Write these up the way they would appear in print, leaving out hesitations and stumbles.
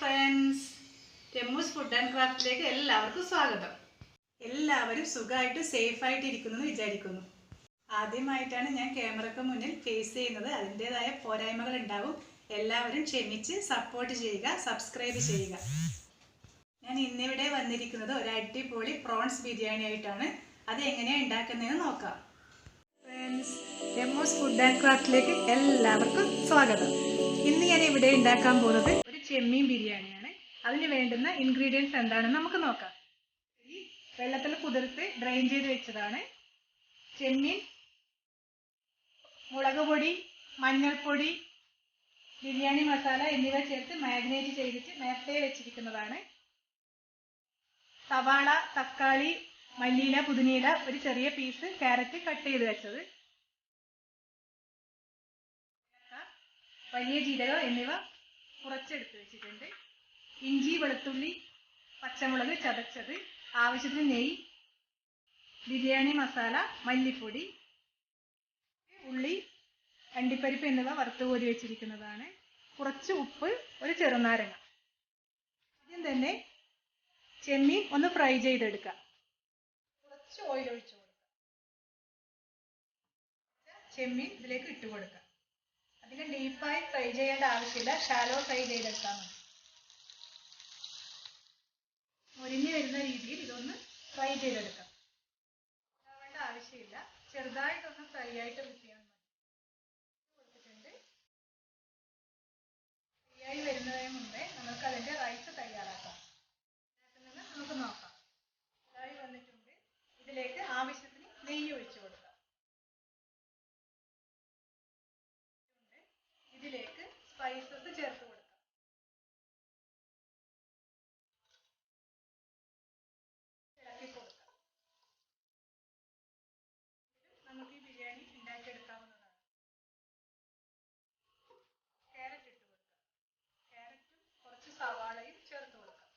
Friends, ടെമ്മൂസ് food and ക്രാഫ്റ്റിലേക്ക് എല്ലാവർക്കും സ്വാഗതം. എല്ലാവരും സുഖമായിട്ട് സേഫായിട്ട് ഇരിക്കുന്നു എന്ന് വിചാരിക്കുന്നു. ആദ്യമായിട്ടാണ് ഞാൻ ക്യാമറയ്ക്ക് മുന്നിൽ ഫേസ് ചെയ്യുന്നത്. അതിൻ്റെതായ പോരായ്മകൾ ഉണ്ടാവും. എല്ലാവരും ക്ഷമിച്ച് സപ്പോർട്ട് ചെയ്യുക, സബ്സ്ക്രൈബ് ചെയ്യുക. ഞാൻ ഇന്നിവിടെ വന്നിരിക്കുന്നത് ഒരു അടിപൊളി പ്രോൺസ് ബിരിയാണി ആയിട്ടാണ്. അത് എങ്ങനെയാണ് ഉണ്ടാക്കുന്നതെന്ന് നോക്കാം. ഫ്രണ്ട്സ്, ടെമ്മൂസ് ഫുഡ് ആൻഡ് ക്രാഫ്റ്റിലേക്ക് എല്ലാവർക്കും സ്വാഗതം. ഇന്ന് ഞാൻ ഇവിടെ ഉണ്ടാക്കാൻ പോകുന്നത് ഒരു ചെമ്മീൻ ബിരിയാണിയാണ്. അതിന് വേണ്ടുന്ന ഇൻഗ്രീഡിയൻസ് എന്താണെന്ന് നമുക്ക് നോക്കാം. ഈ വെള്ളത്തിൽ കുതിർത്ത് ഡ്രെയിൻ ചെയ്ത് വെച്ചതാണ്. ചെമ്മീൻ, മുളക് പൊടി, മഞ്ഞൾപ്പൊടി, ബിരിയാണി മസാല എന്നിവ ചേർത്ത് മാരിനേറ്റ് ചെയ്തിട്ട് നേരത്തെ വെച്ചിരിക്കുന്നതാണ്. സവാള, തക്കാളി, മല്ലിയില, പുതിനയില, ഒരു ചെറിയ പീസ് ക്യാരറ്റ് കട്ട് ചെയ്ത് വെച്ചത്, വലിയ ജീരകം എന്നിവ കുറച്ചെടുത്ത് വെച്ചിട്ടുണ്ട്. ഇഞ്ചി, വെളുത്തുള്ളി, പച്ചമുളക് ചതച്ചത്, ആവശ്യത്തിന് നെയ്യ്, ബിരിയാണി മസാല, മല്ലിപ്പൊടി, ഉള്ളി, അണ്ടിപ്പരിപ്പ് എന്നിവ വറുത്തുകോരി വെച്ചിരിക്കുന്നതാണ്. കുറച്ച് ഉപ്പ്, ഒരു ചെറുനാരങ്ങ. ആദ്യം തന്നെ ചെമ്മീൻ ഒന്ന് ഫ്രൈ ചെയ്തെടുക്കാം. കുറച്ച് ഓയിൽ ഒഴിച്ചു കൊടുക്കാം. ചെമ്മീൻ ഇതിലേക്ക് ഇട്ട് കൊടുക്കാം. അതിന് ഡീപ്പായി ഫ്രൈ ചെയ്യേണ്ട ആവശ്യമില്ല, ഷാലോ ഫ്രൈ ചെയ്തെടുത്താൽ മതി. മുരിഞ്ഞു വരുന്ന രീതിയിൽ ഇതൊന്ന് ഫ്രൈ ചെയ്തെടുക്കാം. ആവേണ്ട ആവശ്യമില്ല, ചെറുതായിട്ടൊന്ന് ഫ്രൈ ആയിട്ട് കിട്ടിയാൽ മതി. കൊടുത്തിട്ടുണ്ട്. ഫ്രൈ ആയി വരുന്നതിന് മുമ്പേ നമുക്ക് അതിൻ്റെ റൈസ് തയ്യാറാക്കാം. നമുക്ക് നോക്കാം. ഫ്രൈ വന്നിട്ടുണ്ട്. ഇതിലേക്ക് ആവശ്യത്തിന് നെയ്യ് ഒഴിച്ചു കൊടുക്കാം. ഇതിലേക്ക് സ്പൈസസ് ചേർത്ത് കൊടുക്കാം. ഇളക്കി കൊടുക്കാം. നമുക്ക് ഈ ബിരിയാണി ഉണ്ടാക്കിയെടുക്കാവുന്നതാണ്. ക്യാരറ്റ് ഇട്ട് കൊടുക്കാം. ക്യാരറ്റും കുറച്ച് സവാളയും ചേർത്ത് കൊടുക്കാം.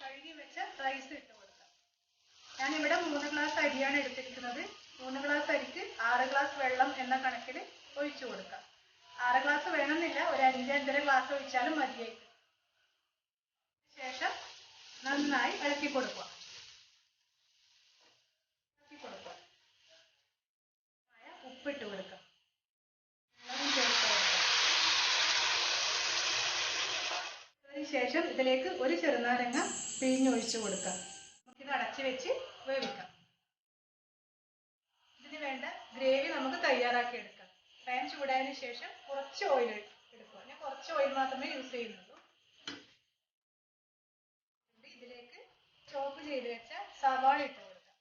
കഴുകി വെച്ച റൈസ് ഇട്ട് കൊടുക്കാം. ഞാനിവിടെ 3 ഗ്ലാസ് അരിയാണ് എടുത്തിരിക്കുന്നത്. 3 ഗ്ലാസ് അരിക്ക് 6 ഗ്ലാസ് വെള്ളം എന്ന കണക്കിൽ ഒഴിച്ചു കൊടുക്കാം. 6 ഗ്ലാസ് വേണമെന്നില്ല, ഒരു 5-5.5 ഗ്ലാസ് ഒഴിച്ചാലും മതിയായിരിക്കും. ശേഷം നന്നായി ഇളക്കി കൊടുക്കുക. ഉപ്പിട്ട് കൊടുക്കാം. അതിനുശേഷം ഇതിലേക്ക് ഒരു ചെറുനാരങ്ങ പിഴിഞ്ഞൊഴിച്ചു കൊടുക്കാം. നമുക്കിത് അടച്ചു വെച്ച് വേവിക്കാം. ഇതിന് വേണ്ട ഗ്രേവി നമുക്ക് തയ്യാറാക്കി എടുക്കാം. പാൻ ചൂടായതിനു ശേഷം കുറച്ച് ഓയിൽ എടുക്കുക. ഞാൻ കുറച്ച് ഓയിൽ മാത്രമേ യൂസ് ചെയ്യുന്നുള്ളൂ. ഇതിലേക്ക് ചോപ്പ് ചെയ്ത് വെച്ച സവാള ഇട്ട് കൊടുക്കാം.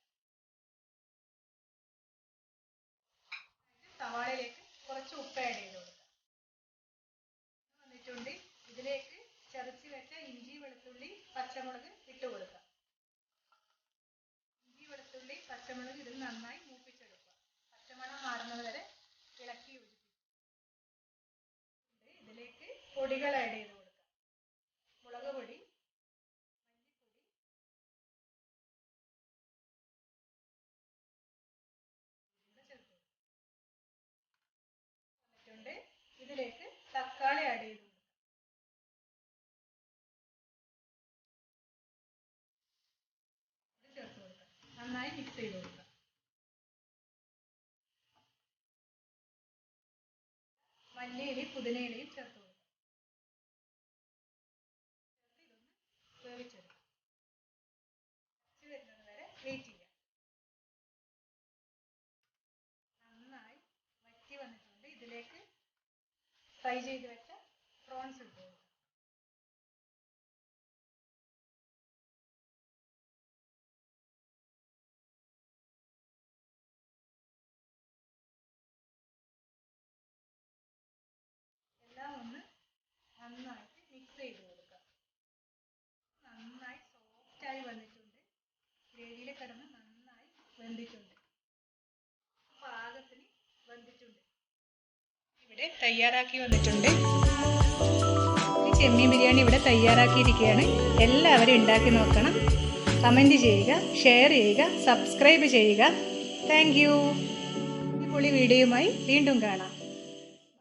സവാളയിലേക്ക് കുറച്ച് ഉപ്പ് ആഡ് ചെയ്ത് കൊടുക്കാം. വന്നിട്ടുണ്ട്. ഇതിലേക്ക് ചതച്ച് വെച്ച ഇഞ്ചി, വെളുത്തുള്ളി, പച്ചമുളക് ഇട്ട് കൊടുക്കാം. ഇഞ്ചി, വെളുത്തുള്ളി, പച്ചമുളക് ഇതിൽ നന്നായി മൂപ്പിച്ചെടുക്കുക. പച്ചമണം മാറുന്നത് വരെ ഇളക്കി യോജിപ്പിക്കുക. ഇതിലേക്ക് പൊടികൾ ആഡ് ചെയ്ത് കൊടുക്കാം. മുളക് പൊടി, മല്ലിപ്പൊടി ചേർത്ത്. ഇതിലേക്ക് തക്കാളി ആഡ് ചെയ്ത് കൊടുക്കാം. ചേർത്ത് കൊടുക്കാം. നന്നായി മിക്സ് ചെയ്ത് കൊടുക്കാം. മല്ലിയിലയും പുതിനയിലയും ചേർത്ത് കൊടുക്കാം. ഇതൊന്ന് വേവിച്ചെടുക്കാം. വരുന്നത് വരെ വെയിറ്റ് ചെയ്യാം. നന്നായി വറ്റി വന്നിട്ടുണ്ട്. ഇതിലേക്ക് ഫ്രൈ ചെയ്ത് വെച്ച പ്രോൺസ് ഇട്ട് കൊടുക്കാം. എല്ലാം ഒന്ന് നന്നായിട്ട് മിക്സ് ചെയ്ത് കൊടുക്കാം. നന്നായി സോഫ്റ്റായി വന്നിട്ടുണ്ട്. ഗ്രേവിയിൽ കിടന്ന് നന്നായി വെന്തിട്ടുണ്ട്. പാകത്തിന് വെന്തിട്ടുണ്ട്. ഇവിടെ തയ്യാറാക്കി വന്നിട്ടുണ്ട്. ഈ ചെമ്മീൻ ബിരിയാണി ഇവിടെ തയ്യാറാക്കിയിരിക്കുകയാണ്. എല്ലാവരും ഉണ്ടാക്കി നോക്കണം. കമൻറ്റ് ചെയ്യുക, ഷെയർ ചെയ്യുക, സബ്സ്ക്രൈബ് ചെയ്യുക. Thank you. അടിപൊളി വീഡിയോയുമായി വീണ്ടും കാണാം.